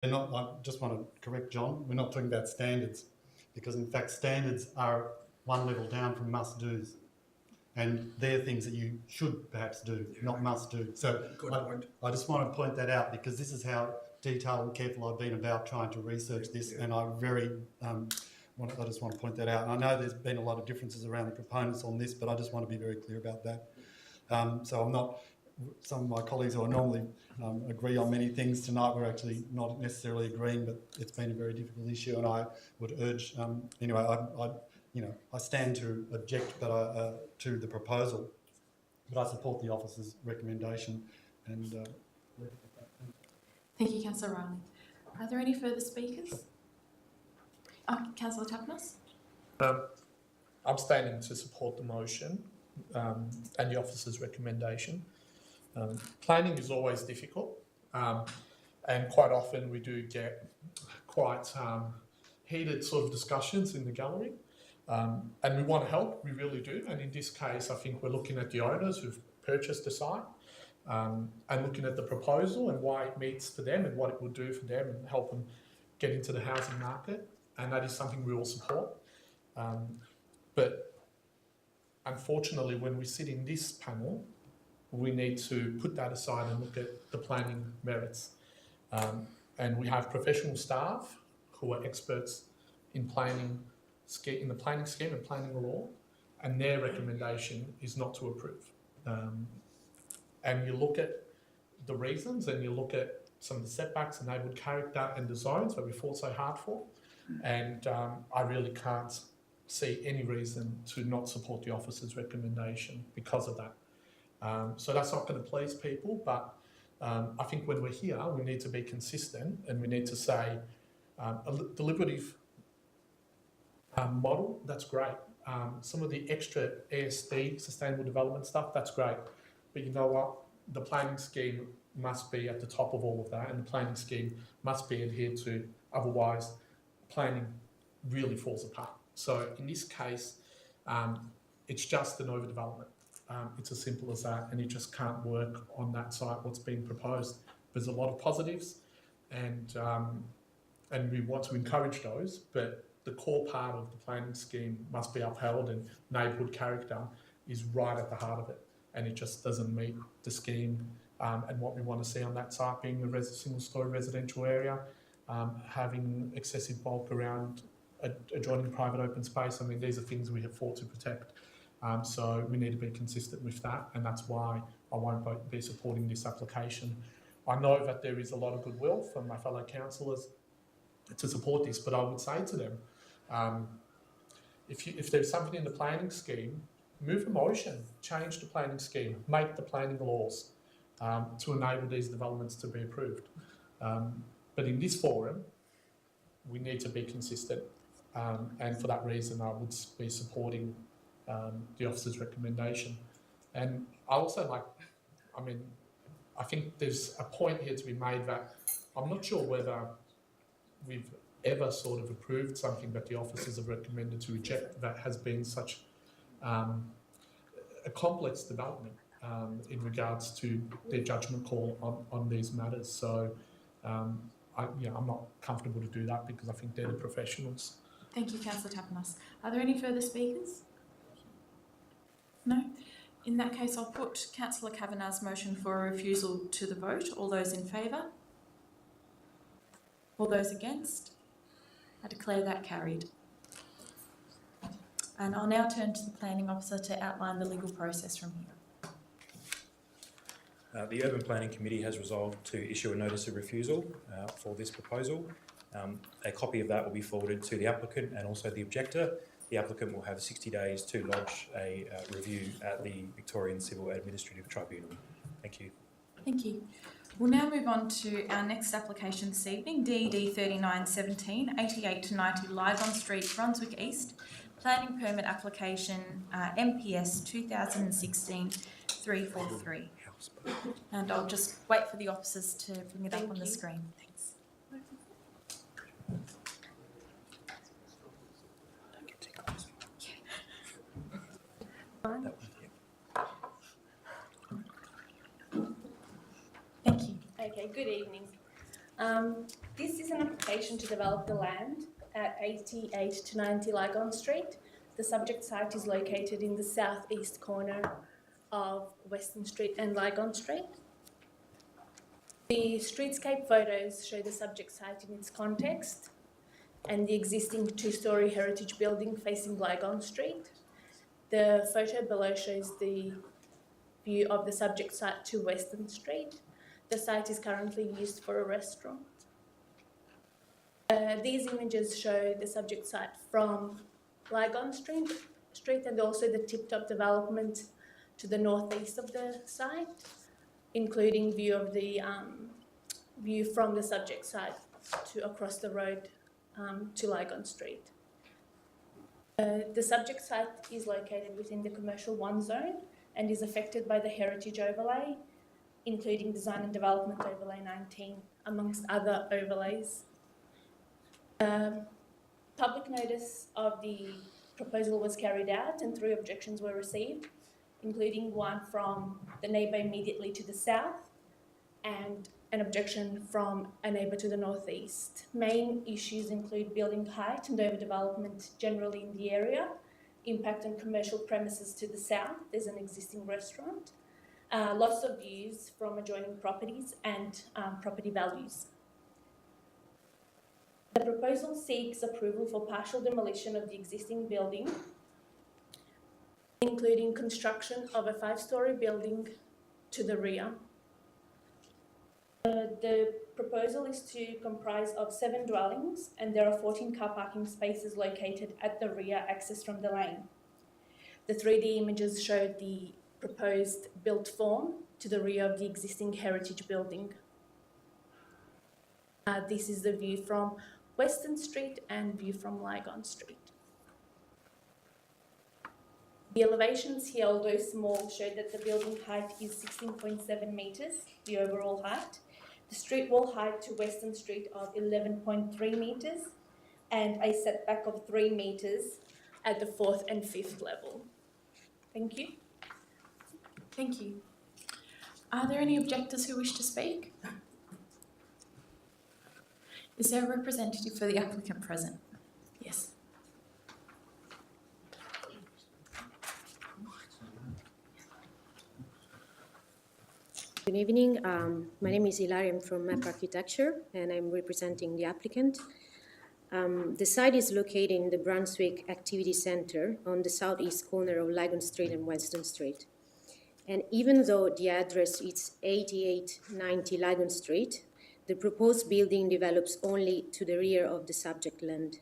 They're not. I just want to correct John. We're not talking about standards, because in fact standards are one level down from must-dos, and they're things that you should perhaps do, not must do. So I just want to point that out, because this is how detailed and careful I've been about trying to research this, and I just want to point that out. And I know there's been a lot of differences around the proponents on this, but I just want to be very clear about that. So I'm not. Some of my colleagues who I normally agree on many things tonight, we're actually not necessarily agreeing, but it's been a very difficult issue, and I would urge. Anyway, I stand to object, but to the proposal, but I support the officer's recommendation. And thank you, Councillor Riley. Are there any further speakers? Councillor Tapnas? I'm standing to support the motion and the officer's recommendation. Planning is always difficult, and quite often we do get quite heated sort of discussions in the gallery, and we want to help, we really do. And in this case, I think we're looking at the owners who've purchased the site and looking at the proposal and why it meets for them and what it will do for them and help them get into the housing market, and that is something we all support. But unfortunately, when we sit in this panel, we need to put that aside and look at the planning merits. And we have professional staff who are experts in planning, in the planning scheme and planning law, and their recommendation is not to approve. And you look at the reasons, and you look at some of the setbacks and neighbourhood character and the zones that we fought so hard for, and I really can't see any reason to not support the officer's recommendation because of that. So that's not going to please people, but I think when we're here, we need to be consistent, and we need to say a deliberative model, that's great. Some of the extra ASD, sustainable development stuff, that's great. But you know what? The planning scheme must be at the top of all of that, and the planning scheme must be adhered to, otherwise planning really falls apart. So in this case, it's just an overdevelopment. It's as simple as that, and it just can't work on that site, what's being proposed. There's a lot of positives, and we want to encourage those, but the core part of the planning scheme must be upheld, and neighbourhood character is right at the heart of it, and it just doesn't meet the scheme and what we want to see on that site, being a single-storey residential area, having excessive bulk around adjoining private open space. I mean, these are things we have fought to protect. So we need to be consistent with that, and that's why I won't be supporting this application. I know that there is a lot of goodwill from my fellow councillors to support this, but I would say to them, if there's something in the planning scheme, move a motion, change the planning scheme, make the planning laws to enable these developments to be approved. But in this forum, we need to be consistent, and for that reason, I would be supporting the officer's recommendation. And I also I think there's a point here to be made that I'm not sure whether we've ever sort of approved something that the officers have recommended to reject that has been such a complex development in regards to their judgment call on these matters. So I'm not comfortable to do that, because I think they're the professionals. Thank you, Councillor Tapnas. Are there any further speakers? No? In that case, I'll put Councillor Kavanagh's motion for a refusal to the vote. All those in favour? All those against? I declare that carried. And I'll now turn to the Planning Officer to outline the legal process from here. The Urban Planning Committee has resolved to issue a notice of refusal for this proposal. A copy of that will be forwarded to the applicant and also the objector. The applicant will have 60 days to lodge a review at the Victorian Civil Administrative Tribunal. Thank you. Thank you. We'll now move on to our next application this evening, DD 3917, 88 to 90 Lygon Street, Brunswick East, planning permit application MPS 2016-343. And I'll just wait for the officers to bring it up on the screen. Thanks. Thank you. Okay, good evening. This application to develop the land at 88 to 90 Lygon Street. The subject site is located in the southeast corner of Western Street and Lygon Street. The streetscape photos show the subject site in its context and the existing two-storey heritage building facing Lygon Street. The photo below shows the view of the subject site to Western Street. The site is currently used for a restaurant. These images show the subject site from Lygon Street and also the tip-top development to the northeast of the site, including view of the view from the subject site to across the road to Lygon Street. The subject site is located within the Commercial 1 zone and is affected by the Heritage Overlay, including Design and Development Overlay 19, amongst other overlays. Public notice of the proposal was carried out and 3 objections were received, including one from the neighbour immediately to the south and an objection from a neighbour to the northeast. Main issues include building height and overdevelopment generally in the area, impact on commercial premises to the south, there's an existing restaurant, lots of views from adjoining properties and property values. The proposal seeks approval for partial demolition of the existing building, including construction of a 5-storey building to the rear. The proposal is to comprise of 7 dwellings and there are 14 car parking spaces located at the rear access from the lane. The 3D images show the proposed built form to the rear of the existing heritage building. This is the view from Western Street and view from Lygon Street. The elevations here, although small, show that the building height is 16.7 metres, the overall height. The street wall height to Western Street of 11.3 metres and a setback of 3 metres at the 4th and 5th level. Thank you. Thank you. Are there any objectors who wish to speak? Is there a representative for the applicant present? Yes. Good evening. My name is Ilaria. I'm from MAP Architecture and I'm representing the applicant. The site is located in the Brunswick Activity Centre on the southeast corner of Lygon Street and Western Street. And even though the address is 8890 Lygon Street, the proposed building develops only to the rear of the subject land.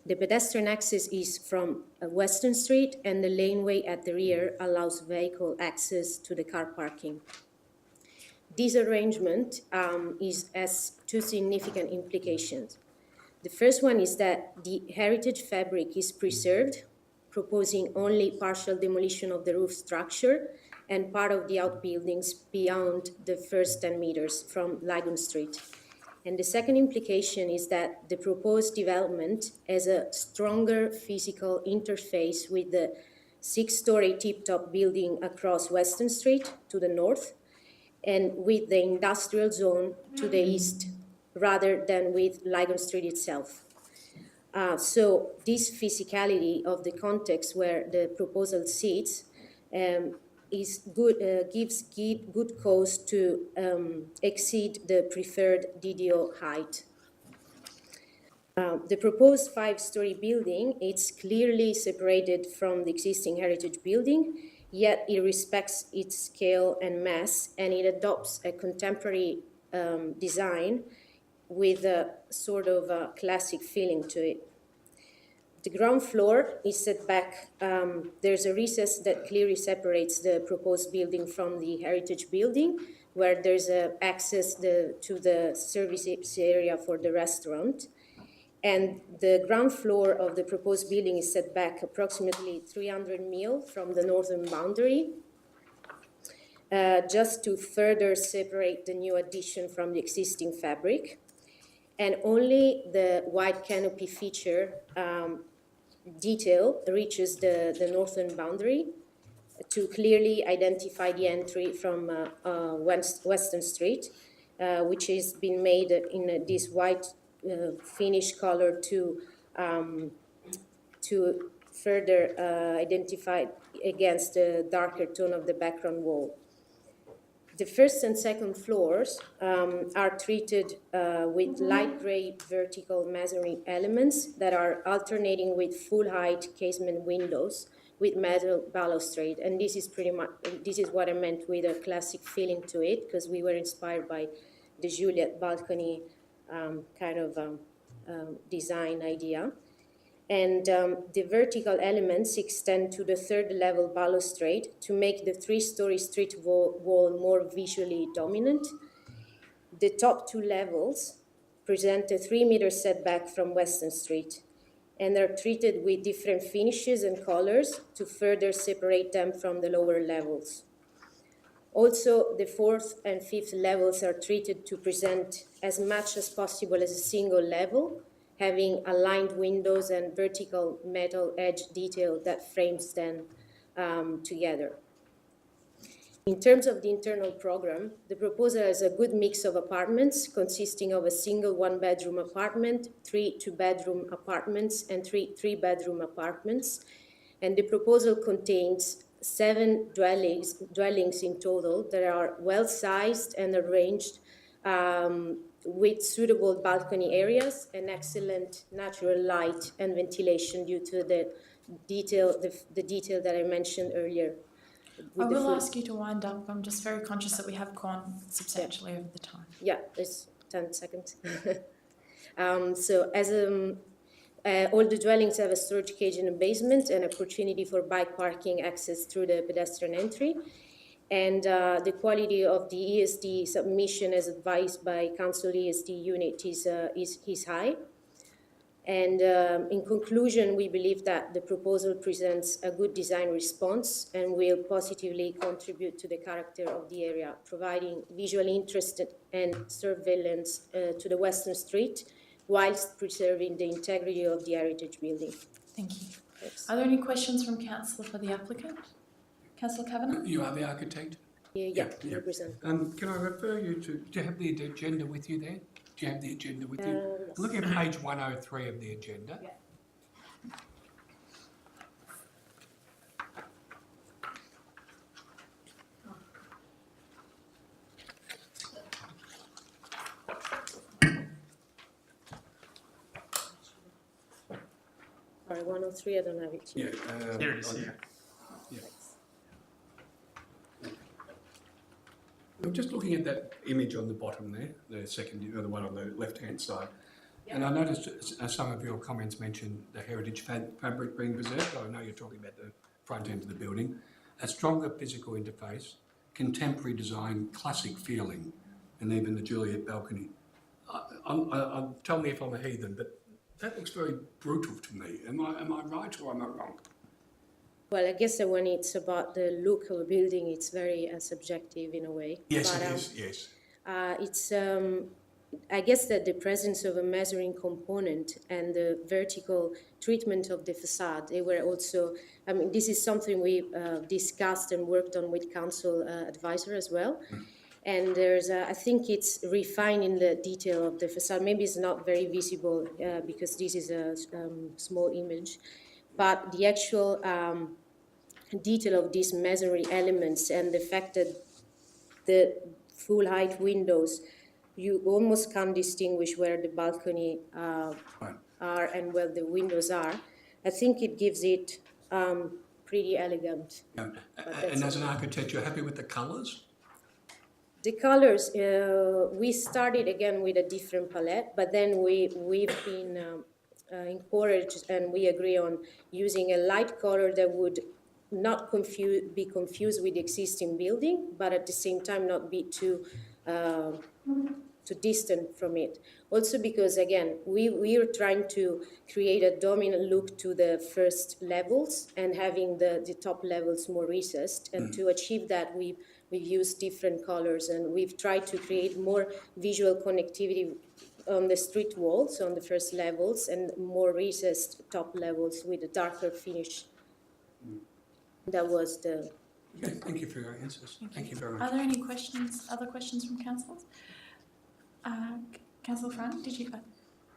The pedestrian access is from Western Street and the laneway at the rear allows vehicle access to the car parking. This arrangement has 2 significant implications. The first one is that the heritage fabric is preserved, proposing only partial demolition of the roof structure and part of the outbuildings beyond the first 10 meters from Lygon Street. And the second implication is that the proposed development has a stronger physical interface with the 6-storey tip-top building across Western Street to the north and with the industrial zone to the east, rather than with Lygon Street itself. So this physicality of the context where the proposal sits is good, gives good cause to exceed the preferred DDO height. The proposed 5-storey building, it's clearly separated from the existing heritage building, yet it respects its scale and mass, and it adopts a contemporary design with a sort of a classic feeling to it. The ground floor is set back. There's a recess that clearly separates the proposed building from the heritage building, where there's access to the service area for the restaurant. And the ground floor of the proposed building is set back approximately 300 mil from the northern boundary, just to further separate the new addition from the existing fabric. And only the white canopy feature detail reaches the northern boundary to clearly identify the entry from Western Street, which has been made in this white finish color to further identify against the darker tone of the background wall. The first and second floors are treated with light gray vertical masonry elements that are alternating with full height casement windows with metal balustrade. And this is what I meant with a classic feeling to it, because we were inspired by the Juliet balcony design idea. And the vertical elements extend to the third level balustrade to make the 3-story street wall more visually dominant. The top 2 levels present a 3-meter setback from Western Street and are treated with different finishes and colors to further separate them from the lower levels. Also, the 4th and 5th levels are treated to present as much as possible as a single level, having aligned windows and vertical metal edge detail that frames them together. In terms of the internal program, the proposal has a good mix of apartments consisting of a single 1-bedroom apartment, 3 2-bedroom apartments, and 3 3-bedroom apartments. And the proposal contains 7 dwellings in total that are well-sized and arranged with suitable balcony areas and excellent natural light and ventilation due to the detail that I mentioned earlier. I will ask you to wind up. I'm just very conscious that we have gone substantially over the time. Yeah, it's 10 seconds. So as all the dwellings have a storage cage in the basement and opportunity for bike parking access through the pedestrian entry. And the quality of the ESD submission as advised by Council ESD unit is high. And in conclusion, we believe that the proposal presents a good design response and will positively contribute to the character of the area, providing visual interest and surveillance to the Western Street, whilst preserving the integrity of the heritage building. Thank you. Thanks. Are there any questions from Councillor for the applicant? Councillor Kavanagh? You are the architect? Yeah, Yeah. represent. Can I refer you to, do you have the agenda with you there? Do you have the agenda with you? Yes. Look at page 103 of the agenda. Yeah. Sorry, 103, I don't have it. Yeah. Here it is, yeah. Yeah. I'm just looking at that image on the bottom there, the second, the one on the left-hand side. And I noticed some of your comments mentioned the heritage fabric being preserved. I know you're talking about the front end of the building. A stronger physical interface, contemporary design, classic feeling, and even the Juliet balcony. Tell me if I'm a heathen, but that looks very brutal to me. Am I right or am I wrong? Well, I guess that when it's about the look of a building, it's very subjective in a way. Yes, but, it is, yes. It's, I guess that the presence of a measuring component and the vertical treatment of the facade, they were also, I mean, this is something we discussed and worked on with council advisor as well. And there's, I think it's refining the detail of the facade. Maybe it's not very visible because this is a small image, but the actual detail of these masonry elements and the fact that the full height windows, you almost can't distinguish where the balcony are and where the windows are. I think it gives it pretty elegant. Yeah. And as an architect, you're happy with the colours? The colors, we started again with a different palette, but then we've been encouraged and we agree on using a light color that would not be confused with the existing building, but at the same time not be too distant from it. Also because, again, we are trying to create a dominant look to the first levels and having the top levels more recessed. And to achieve that, we've used different colors and we've tried to create more visual connectivity on the street walls, on the first levels, and more recessed top levels with a darker finish. That was the... Okay, thank you for your answers. Thank you very much. Are there any questions, other questions from councillors? Councillor Fran, did you?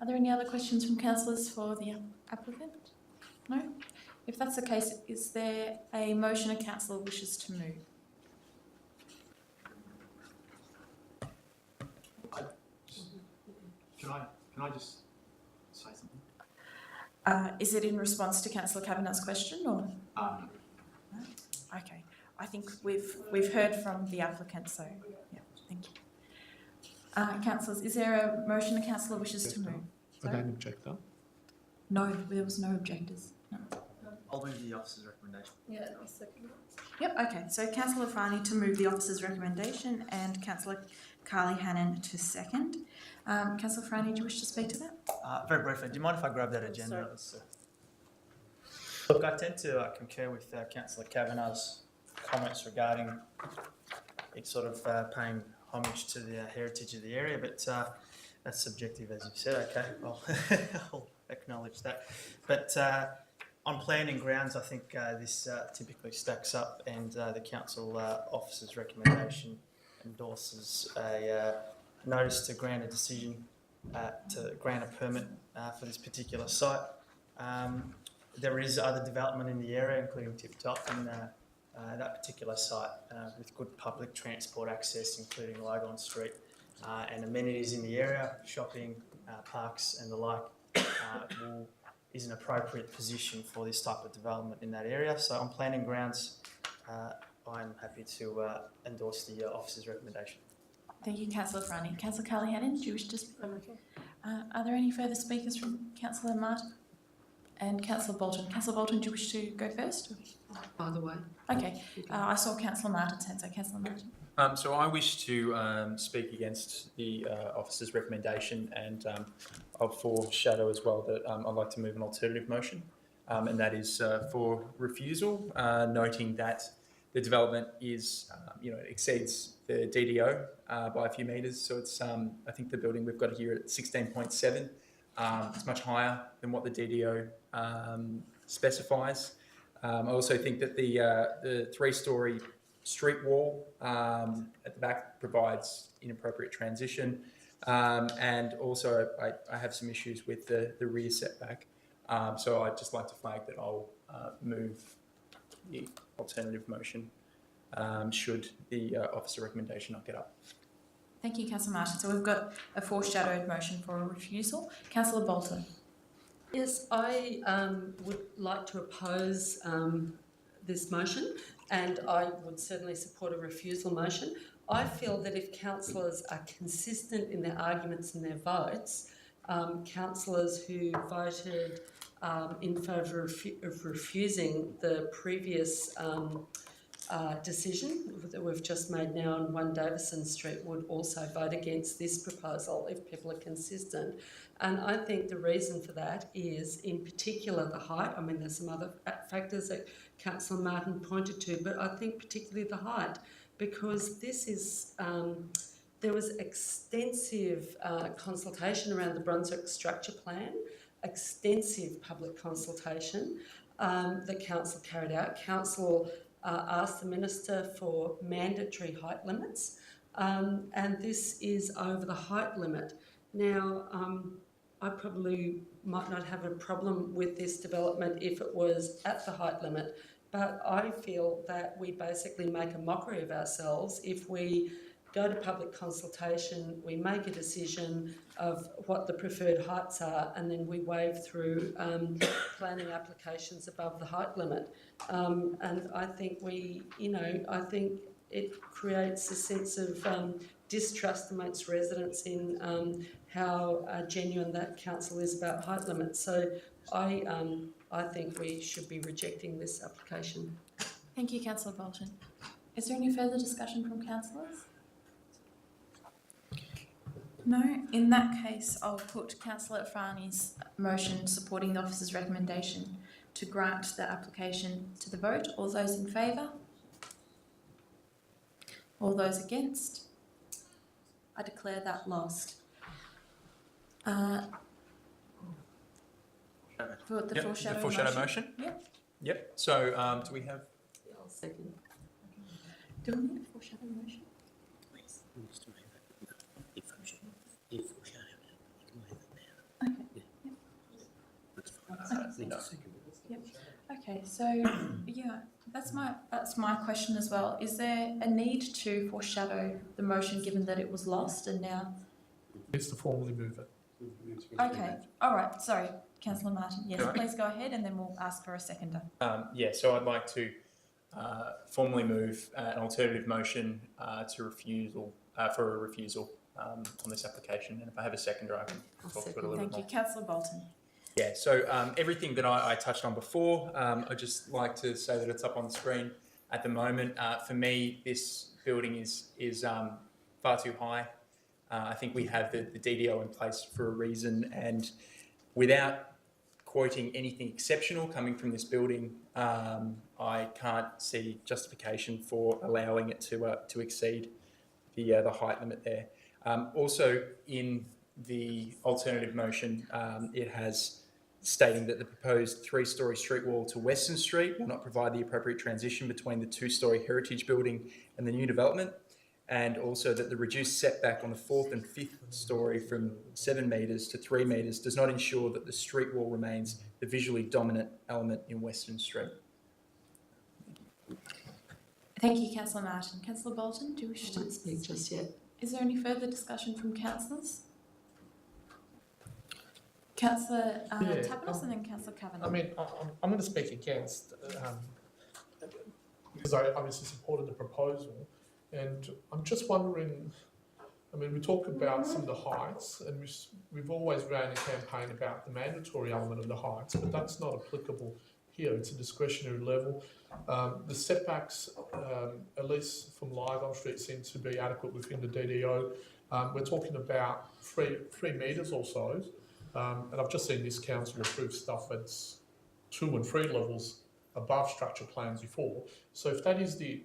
Are there any other questions from councillors for the applicant? No? If that's the case, is there a motion a councillor wishes to move? Can I just say something? Is it in response to Councillor Kavanagh's question or? No. Okay, I think we've heard from the applicant, so yeah, thank you. Councillors, is there a motion a councillor wishes to move? I don't object though. No, there was no objectors. No. I'll move the officer's recommendation. Yeah, I'll second that. Yep, okay, so Councillor Farney to move the officer's recommendation and Councillor Carly Hannon to second. Councillor Farney, do you wish to speak to that? Very briefly, do you mind if I grab that agenda? Look, I tend to concur with Councillor Kavanagh's comments regarding it sort of paying homage to the heritage of the area, but that's subjective, as you've said. Okay, I'll acknowledge that. But on planning grounds, I think this typically stacks up, and the council officer's recommendation endorses a notice to grant a decision to grant a permit for this particular site. There is other development in the area, including Tip Top, and that particular site with good public transport access, including Lygon Street, and amenities in the area, shopping, parks and the like, is an appropriate position for this type of development in that area. So on planning grounds, I'm happy to endorse the officer's recommendation. Thank you, Councillor Farney. Councillor Carly Hannon, do you wish to speak? Are there any further speakers from Councillor Martin and Councillor Bolton? Councillor Bolton, do you wish to go first? Either way. Okay, I saw Councillor Martin's hand, so Councillor Martin. So I wish to speak against the officer's recommendation, and I'll foreshadow as well that I'd like to move an alternative motion, and that is for refusal, noting that the development is, exceeds the DDO by a few metres. So it's, I think the building we've got here at 16.7, it's much higher than what the DDO specifies. I also think that the three-storey street wall at the back provides inappropriate transition, and also I have some issues with the rear setback. So I'd just like to flag that I'll move the alternative motion should the officer recommendation not get up. Thank you, Councillor Martin. So we've got a foreshadowed motion for a refusal. Councillor Bolton. Yes, I would like to oppose this motion, and I would certainly support a refusal motion. I feel that if councillors are consistent in their arguments and their votes, councillors who voted in favour of refusing the previous decision that we've just made now on 1 Davison Street would also vote against this proposal if people are consistent. And I think the reason for that is, in particular, the height. I mean, there's some other factors that Councillor Martin pointed to, but I think particularly the height, because this is, there was extensive consultation around the Brunswick structure plan, extensive public consultation that council carried out. Council asked the Minister for mandatory height limits, and this is over the height limit. Now, I probably might not have a problem with this development if it was at the height limit, but I feel that we basically make a mockery of ourselves if we go to public consultation, we make a decision of what the preferred heights are, and then we wave through planning applications above the height limit. And I think I think it creates a sense of distrust amongst residents in how genuine that council is about height limits. So I think we should be rejecting this application. Thank you, Councillor Bolton. Is there any further discussion from councillors? No. In that case, I'll put Councillor Farney's motion supporting the officer's recommendation to grant the application to the vote. All those in favour? All those against? I declare that lost. For the foreshadow motion? Yep. Yep. So do we have? I'll second. Do we need a foreshadow motion? Okay. No. Okay, so yeah, that's my question as well. Is there a need to foreshadow the motion given that it was lost and now? Needs to formally move it. Okay, all right. Sorry, Councillor Martin. Yes, Can I- please go ahead, and then we'll ask for a seconder. So I'd like to formally move an alternative motion to refusal for a refusal on this application. And if I have a seconder, I can talk to it a little bit Thank more. you, Councillor Bolton. Yeah, so everything that I touched on before, I'd just like to say that it's up on the screen at the moment. For me, this building is far too high. I think we have the DDO in place for a reason, and without quoting anything exceptional coming from this building, I can't see justification for allowing it to exceed the height limit there. Also, in the alternative motion, it has stating that the proposed three-storey street wall to Western Street will not provide the appropriate transition between the two-storey heritage building and the new development, and also that the reduced setback on the fourth and fifth storey from 7 metres to 3 metres does not ensure that the street wall remains the visually dominant element in Western Street. Thank you, Councillor Martin. Councillor Bolton, do you wish I to won't speak just yet. Is there any further discussion from councillors? Councillor Tapanos and then Councillor Kavanagh. I mean, I'm going to speak against, because I obviously supported the proposal, and I'm just wondering, I mean, we talk about some of the heights, and we've always ran a campaign about the mandatory element of the heights, but that's not applicable here. It's a discretionary level. The setbacks, at least from Lygon Street, seem to be adequate within the DDO. We're talking about 3 metres or so. And I've just seen this council approve stuff that's 2 and 3 levels above structure plans before. So if that is the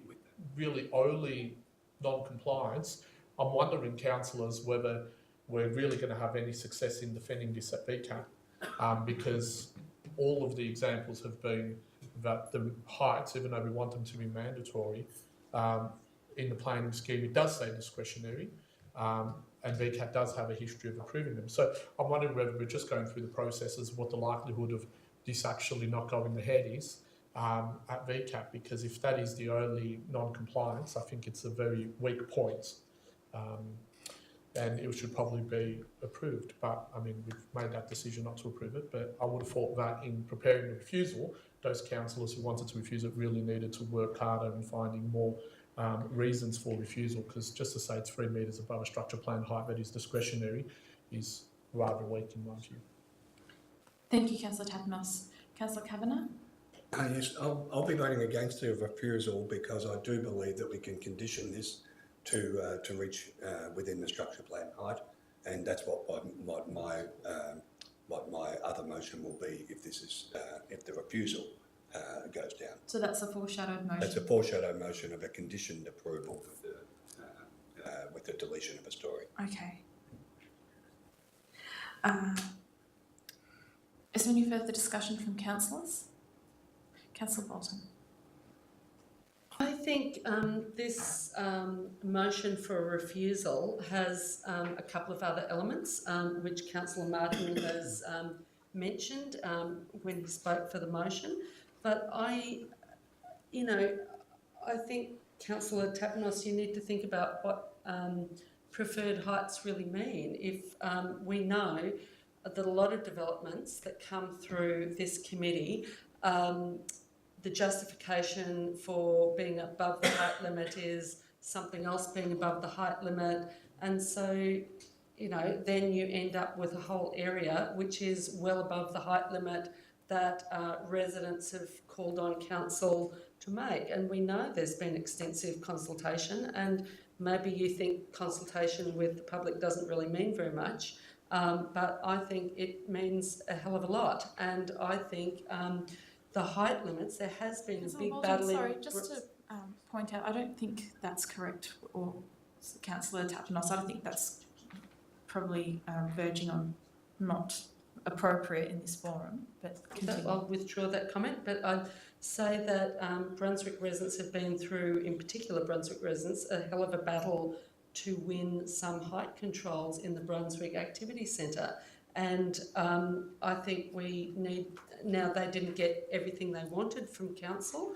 really only non-compliance, I'm wondering, councillors, whether we're really going to have any success in defending this at VCAT, because all of the examples have been that the heights, even though we want them to be mandatory, in the planning scheme, it does say discretionary. And VCAT does have a history of approving them. So I'm wondering whether we're just going through the processes, what the likelihood of this actually not going ahead is at VCAT, because if that is the only non-compliance, I think it's a very weak point. And it should probably be approved. But I mean, we've made that decision not to approve it, but I would have thought that in preparing the refusal, those councillors who wanted to refuse it really needed to work harder in finding more reasons for refusal, because just to say it's 3 metres above a structure plan height that is discretionary is rather weak in my view. Thank you, Councillor Tapanos. Councillor Kavanagh? Yes, I'll be voting against the refusal because I do believe that we can condition this to reach within the structure plan height, and that's what my other motion will be if this is if the refusal goes down. So that's a foreshadowed motion? That's a foreshadow motion of a conditioned approval with the deletion of a story. Okay. Is there any further discussion from councillors? Councillor Bolton. I think this motion for a refusal has a couple of other elements, which Councillor Martin has mentioned when he spoke for the motion. But I think, Councillor Tapanos, you need to think about what preferred heights really mean. If we know that a lot of developments that come through this committee, the justification for being above the height limit is something else being above the height limit, and so then you end up with a whole area which is well above the height limit that residents have called on council to make. And we know there's been extensive consultation, and maybe you think consultation with the public doesn't really mean very much, but I think it means a hell of a lot. And I think the height limits, there has been a big battle. Sorry, just to point out, I don't think that's correct, or Councillor Tapanos, I don't think that's probably verging on not appropriate in this forum, but continue. I'll withdraw that comment, but I'd say that Brunswick residents have been through, in particular Brunswick residents, a hell of a battle to win some height controls in the Brunswick Activity Centre. And I think we need, now they didn't get everything they wanted from council,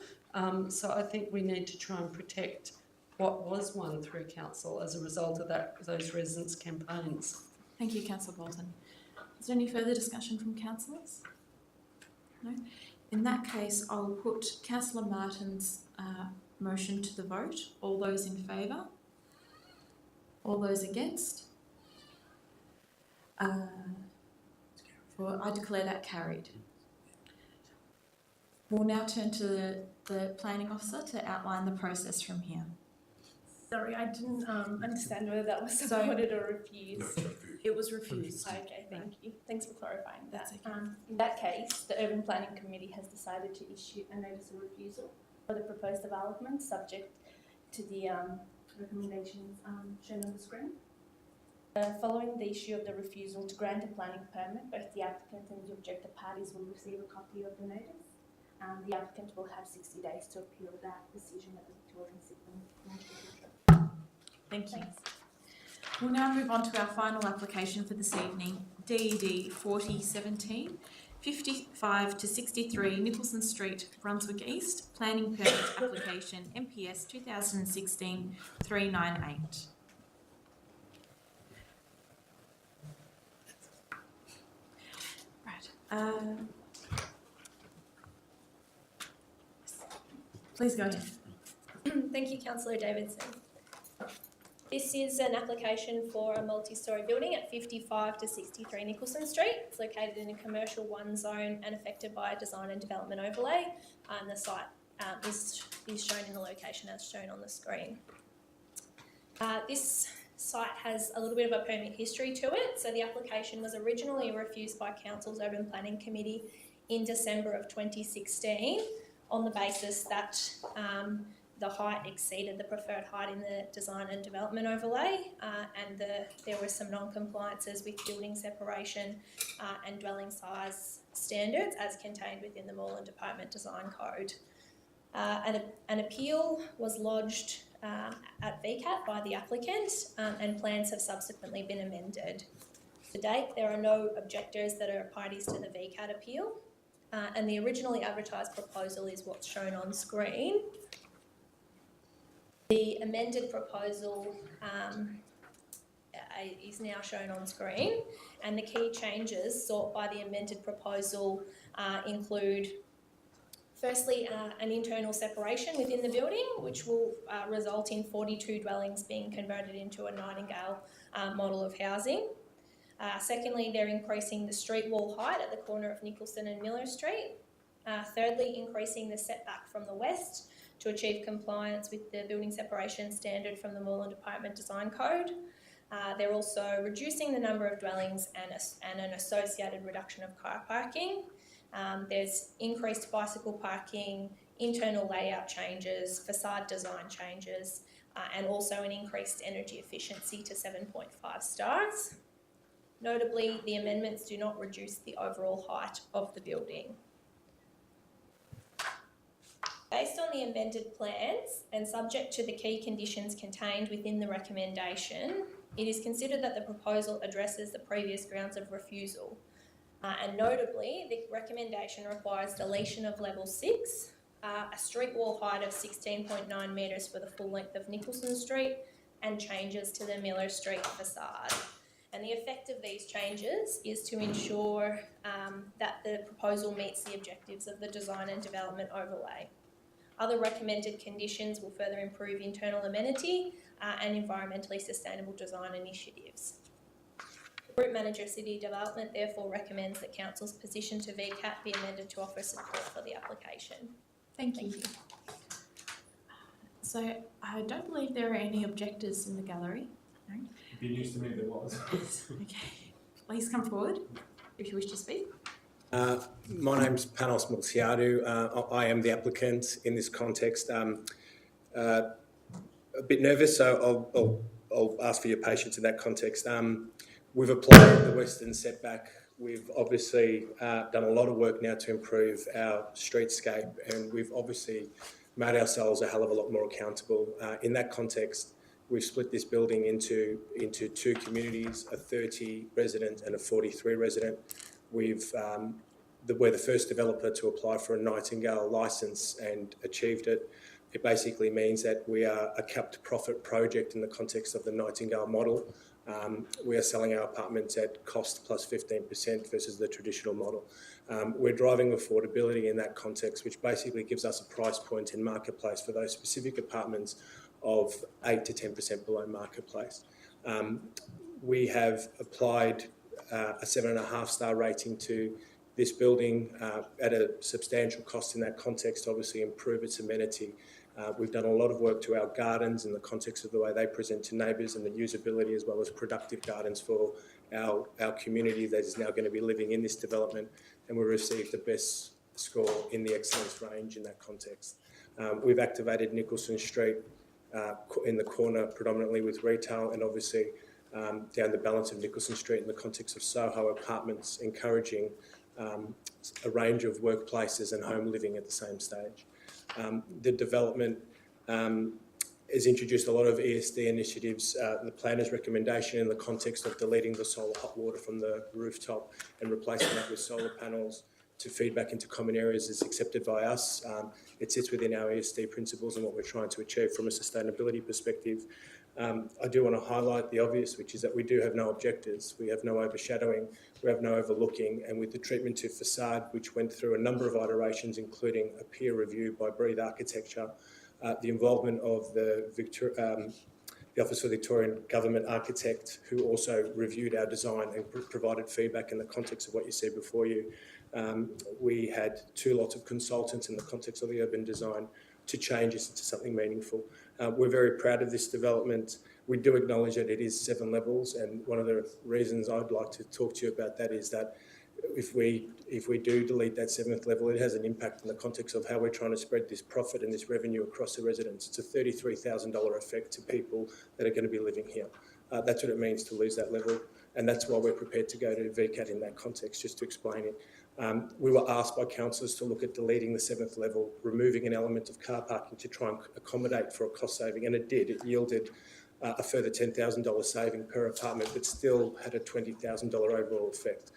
so I think we need to try and protect what was won through council as a result of those residents' campaigns. Thank you, Councillor Bolton. Is there any further discussion from councillors? No? In that case, I'll put Councillor Martin's motion to the vote. All those in favour? All those against? I declare that carried. We'll now turn to the planning officer to outline the process from here. Sorry, I didn't understand whether that was So- supported or refused. No, it's refused. It was refused. Okay, thank you. Thanks for clarifying that. That's okay. In that case, the Urban Planning Committee has decided to issue a notice of refusal for the proposed development, subject to the recommendations shown on the screen. Following the issue of the refusal to grant a planning permit, both the applicant and the objector parties will receive a copy of the notice. The applicant will have 60 days to appeal that decision at the Victorian Supreme Court. Thank you. We'll now move on to our final application for this evening, DED 4017, 55 to 63 Nicholson Street, Brunswick East, planning permit application MPS 2016-398. Right. Please go ahead. Thank you, Councillor Davidson. This is an application for a multi-storey building at 55 to 63 Nicholson Street. It's located in a commercial 1 zone and affected by a design and development overlay. And the site is shown in the location as shown on the screen. This site has a little bit of a permit history to it. So the application was originally refused by Council's Urban Planning Committee in December of 2016 on the basis that the height exceeded the preferred height in the design and development overlay, and there were some non-compliances with building separation and dwelling size standards as contained within the Moreland Department Design Code. An appeal was lodged at VCAT by the applicant, and plans have subsequently been amended. To date, there are no objectors that are parties to the VCAT appeal, and the originally advertised proposal is what's shown on screen. The amended proposal is now shown on screen, and the key changes sought by the amended proposal include, firstly, an internal separation within the building, which will result in 42 dwellings being converted into a Nightingale model of housing. Secondly, they're increasing the street wall height at the corner of Nicholson and Miller Street. Thirdly, increasing the setback from the west to achieve compliance with the building separation standard from the Moreland Department Design Code. They're also reducing the number of dwellings and an associated reduction of car parking. There's increased bicycle parking, internal layout changes, facade design changes, and also an increased energy efficiency to 7.5 stars. Notably, the amendments do not reduce the overall height of the building. Based on the amended plans and subject to the key conditions contained within the recommendation, it is considered that the proposal addresses the previous grounds of refusal. And notably, the recommendation requires deletion of level 6, a street wall height of 16.9 metres for the full length of Nicholson Street, and changes to the Miller Street facade. And the effect of these changes is to ensure that the proposal meets the objectives of the design and development overlay. Other recommended conditions will further improve internal amenity and environmentally sustainable design initiatives. The Group Manager of City Development therefore recommends that Council's position to VCAT be amended to offer support for the application. Thank you. So I don't believe there are any objectors in the gallery. No? It'd be news to me there was. Okay. Please come forward if you wish to speak. My name's Panos Mulciadu. I am the applicant in this context. A bit nervous, so I'll ask for your patience in that context. We've applied the western setback. We've obviously done a lot of work now to improve our streetscape, and we've obviously made ourselves a hell of a lot more accountable. In that context, we've split this building into two communities, a 30 resident and a 43 resident. We're the first developer to apply for a Nightingale licence and achieved it. It basically means that we are a capped profit project in the context of the Nightingale model. We are selling our apartments at cost plus 15% versus the traditional model. We're driving affordability in that context, which basically gives us a price point in marketplace for those specific apartments of 8 to 10% below marketplace. We have applied a 7.5 star rating to this building at a substantial cost in that context, obviously improve its amenity. We've done a lot of work to our gardens in the context of the way they present to neighbours and the usability, as well as productive gardens for our community that is now going to be living in this development, and we received the best score in the excellence range in that context. We've activated Nicholson Street in the corner predominantly with retail, and obviously down the balance of Nicholson Street in the context of Soho apartments, encouraging a range of workplaces and home living at the same stage. The development has introduced a lot of ESD initiatives. The planner's recommendation in the context of deleting the solar hot water from the rooftop and replacing that with solar panels to feed back into common areas is accepted by us. It sits within our ESD principles and what we're trying to achieve from a sustainability perspective. I do want to highlight the obvious, which is that we do have no objectives. We have no overshadowing, we have no overlooking, and with the treatment to facade, which went through a number of iterations, including a peer review by Breathe Architecture, the involvement of the Office for Victorian Government Architect, who also reviewed our design and provided feedback in the context of what you see before you. We had 2 lots of consultants in the context of the urban design to change this into something meaningful. We're very proud of this development. We do acknowledge that it is 7 levels, and one of the reasons I'd like to talk to you about that is that if we do delete that 7th level, it has an impact in the context of how we're trying to spread this profit and this revenue across the residents. It's a $33,000 effect to people that are going to be living here. That's what it means to lose that level, and that's why we're prepared to go to VCAT in that context, just to explain it. We were asked by councillors to look at deleting the 7th level, removing an element of car parking to try and accommodate for a cost saving, and it did. It yielded a further $10,000 saving per apartment, but still had a $20,000 overall effect.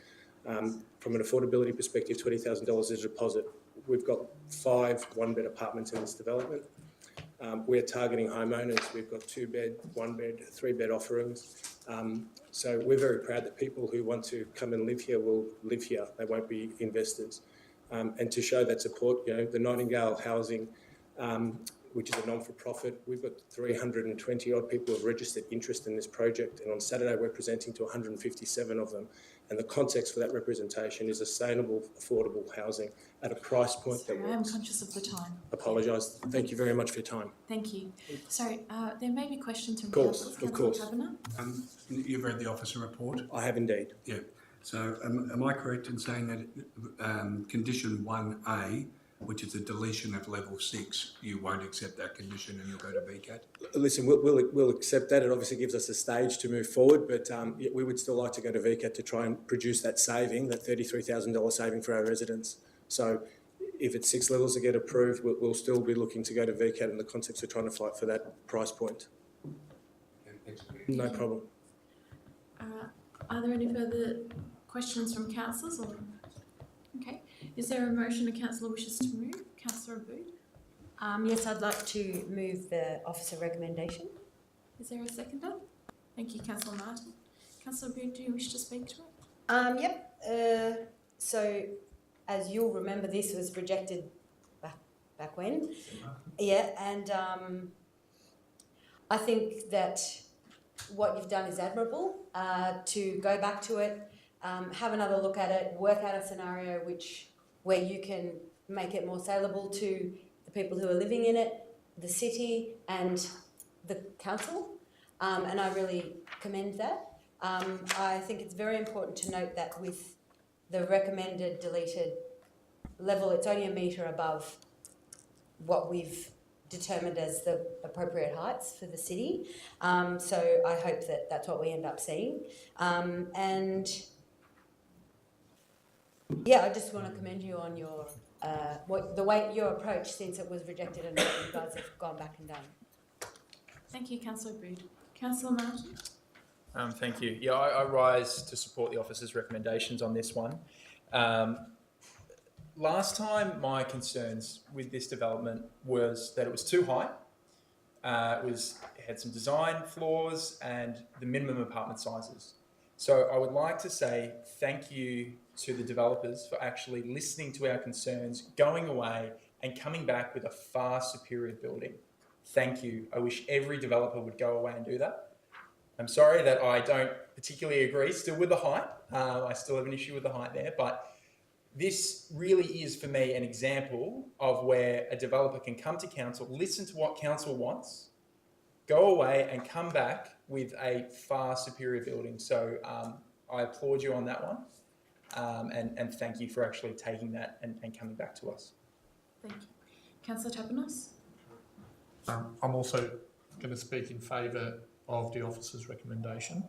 From an affordability perspective, $20,000 is a deposit. We've got 5 one-bed apartments in this development. We're targeting homeowners. We've got 2-bed, 1-bed, 3-bed offerings. So we're very proud that people who want to come and live here will live here. They won't be investors. And to show that support, the Nightingale Housing, which is a non-for-profit, we've got 320 odd people who have registered interest in this project, and on Saturday we're presenting to 157 of them. And the context for that representation is sustainable, affordable housing at a price point that I am conscious of the time. Apologise. Thank you very much for your time. Thank you. Sorry, there may be questions from councillors. councillors. Of course. Kavanagh? You've read the officer report? I have indeed. Yeah. So am I correct in saying that condition 1A, which is the deletion of level 6, you won't accept that condition and you'll go to VCAT? Listen, we'll accept that. It obviously gives us a stage to move forward, but we would still like to go to VCAT to try and produce that saving, that $33,000 saving for our residents. So if it's 6 levels that get approved, we'll still be looking to go to VCAT in the context of trying to fight for that price point. No problem. Are there any further questions from councillors? Or okay, is there a motion a councillor wishes to move? Councillor Abood? Yes, I'd like to move the officer recommendation. Is there a seconder? Thank you, Councillor Martin. Councillor Abood, do you wish to speak to it? Yep. So, as you'll remember, this was rejected back when. Yeah, and I think that what you've done is admirable. To go back to it, have another look at it, work out a scenario where you can make it more saleable to the people who are living in it, the city and the council, and I really commend that. I think it's very important to note that with the recommended deleted level, it's only a metre above what we've determined as the appropriate heights for the city. So I hope that that's what we end up seeing. And yeah, I just want to commend you on your your approach since it was rejected and what you guys have gone back and done. Thank you, Councillor Abood. Councillor Martin? Thank you. Yeah, I rise to support the officer's recommendations on this one. Last time, my concerns with this development was that it was too high. It had some design flaws and the minimum apartment sizes. So I would like to say thank you to the developers for actually listening to our concerns, going away and coming back with a far superior building. Thank you. I wish every developer would go away and do that. I'm sorry that I don't particularly agree still with the height. I still have an issue with the height there, but this really is for me an example of where a developer can come to council, listen to what council wants, go away and come back with a far superior building. So I applaud you on that one, and thank you for actually taking that and coming back to us. Thank you. Councillor Tapanos? I'm also going to speak in favour of the officer's recommendation.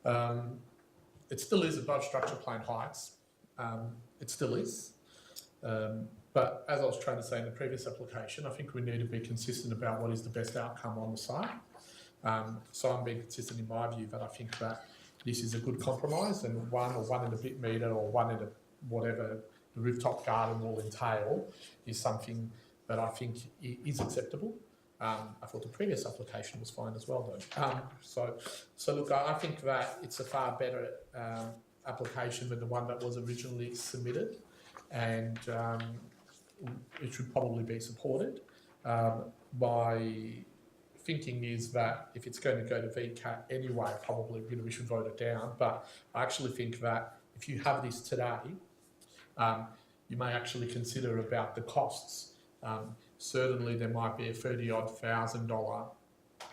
It still is above structure plan heights. It still is. But as I was trying to say in the previous application, I think we need to be consistent about what is the best outcome on the site. So I'm being consistent in my view, but I think that this is a good compromise, and 1 or 1 and a bit metre or 1 and a whatever the rooftop garden will entail is something that I think is acceptable. I thought the previous application was fine as well though. So look, I think that it's a far better application than the one that was originally submitted, and it should probably be supported. My thinking is that if it's going to go to VCAT anyway, probably we should vote it down, but I actually think that if you have this today, you may actually consider about the costs. Certainly there might be a $30,000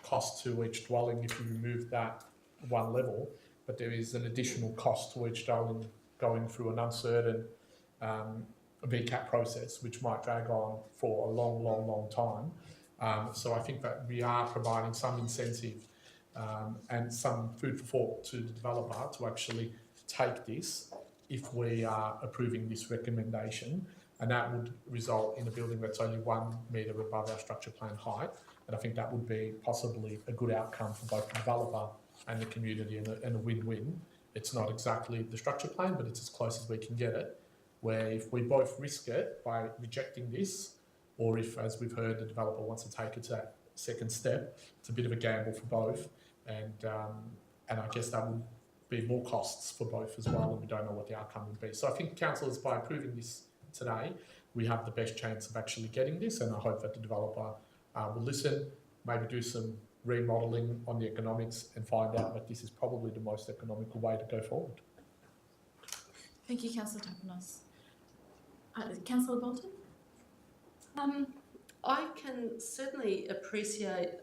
cost to each dwelling if you remove that one level, but there is an additional cost to each dwelling going through an uncertain VCAT process, which might drag on for a long time. So I think that we are providing some incentive and some food for thought to the developer to actually take this if we are approving this recommendation, and that would result in a building that's only 1 metre above our structure plan height, and I think that would be possibly a good outcome for both the developer and the community, and a win-win. It's not exactly the structure plan, but it's as close as we can get it, where if we both risk it by rejecting this, or if, as we've heard, the developer wants to take it to that second step, it's a bit of a gamble for both, and I guess that would be more costs for both as well, and we don't know what the outcome would be. So I think councillors, by approving this today, we have the best chance of actually getting this, and I hope that the developer will listen, maybe do some remodelling on the economics and find out that this is probably the most economical way to go forward. Thank you, Councillor Tapanos. Councillor Bolton? I can certainly appreciate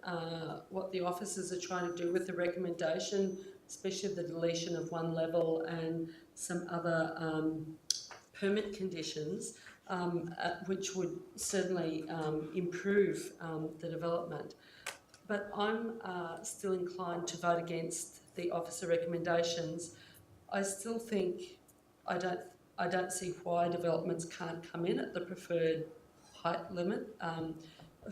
what the officers are trying to do with the recommendation, especially the deletion of 1 level and some other permit conditions, which would certainly improve the development. But I'm still inclined to vote against the officer recommendations. I still think I don't see why developments can't come in at the preferred height limit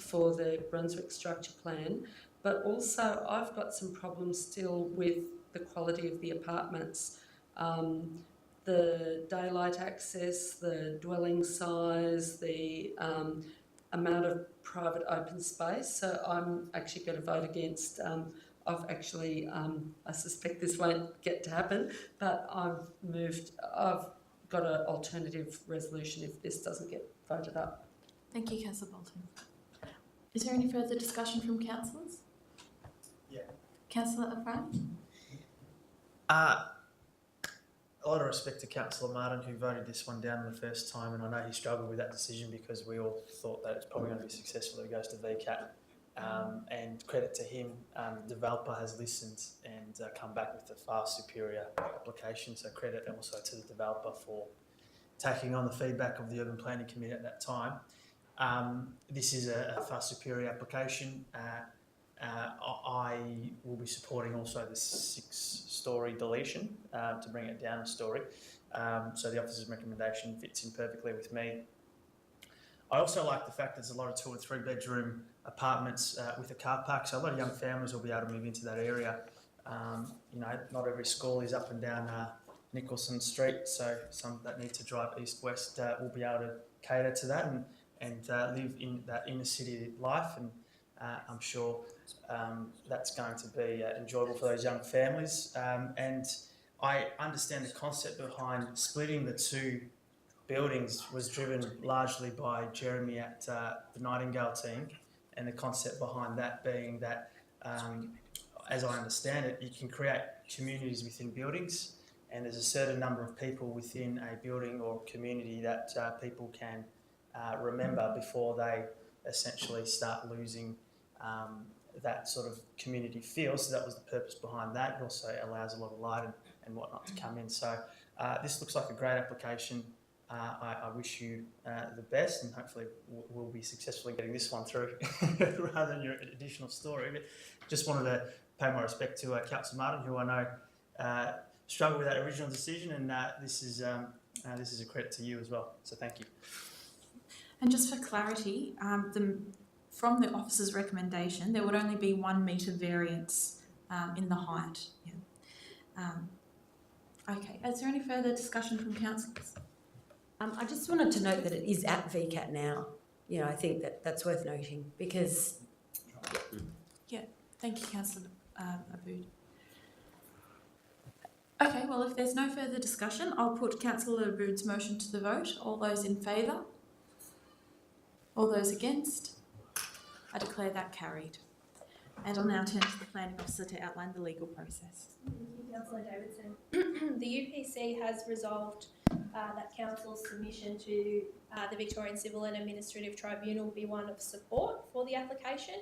for the Brunswick structure plan, but also I've got some problems still with the quality of the apartments. The daylight access, the dwelling size, the amount of private open space. So I'm actually going to vote against. I suspect this won't get to happen, but I've got an alternative resolution if this doesn't get voted up. Thank you, Councillor Bolton. Is there any further discussion from councillors? Yeah. Councillor Afrani? A lot of respect to Councillor Martin, who voted this one down the first time, and I know he struggled with that decision because we all thought that it's probably going to be successful if it goes to VCAT. And credit to him, the developer has listened and come back with a far superior application, so credit also to the developer for taking on the feedback of the Urban Planning Committee at that time. This is a far superior application. I will be supporting also the 6-storey deletion to bring it down a storey. So the officer's recommendation fits in perfectly with me. I also like the fact there's a lot of 2 or 3 bedroom apartments with a car park, so a lot of young families will be able to move into that area. You know, not every school is up and down Nicholson Street, so some that need to drive east-west will be able to cater to that and live in that inner city life, and I'm sure that's going to be enjoyable for those young families. And I understand the concept behind splitting the 2 buildings was driven largely by Jeremy at the Nightingale team, and the concept behind that being that, as I understand it, you can create communities within buildings, and there's a certain number of people within a building or community that people can remember before they essentially start losing that sort of community feel. So that was the purpose behind that. It also allows a lot of light and whatnot to come in. So this looks like a great application. I wish you the best, and hopefully we'll be successful in getting this one through rather than your additional story. But just wanted to pay my respect to Councillor Martin, who I know struggled with that original decision, and this is a credit to you as well. So thank you. And just for clarity, from the officer's recommendation, there would only be 1 metre variance in the height. Yeah. Okay, is there any further discussion from councillors? I just wanted to note that it is at VCAT now. You know, I think that's worth noting because... Yeah, thank you, Councillor Abood. Okay, well, if there's no further discussion, I'll put Councillor Abood's motion to the vote. All those in favour? All those against? I declare that carried. And I'll now turn to the Planning Officer to outline the legal process. Thank you, Councillor Davidson. The UPC has resolved that Council's submission to the Victorian Civil and Administrative Tribunal be one of support for the application,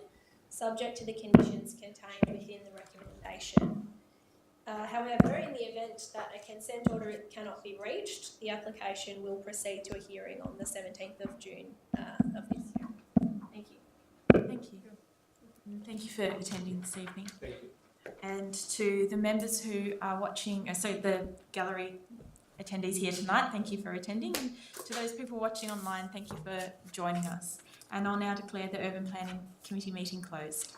subject to the conditions contained within the recommendation. However, in the event that a consent order cannot be reached, the application will proceed to a hearing on the 17th of June of this year. Thank you. Thank you. And thank you for attending this evening. Thank you. And to the members who are watching, so the gallery attendees here tonight, thank you for attending. And to those people watching online, thank you for joining us. And I'll now declare the Urban Planning Committee meeting closed.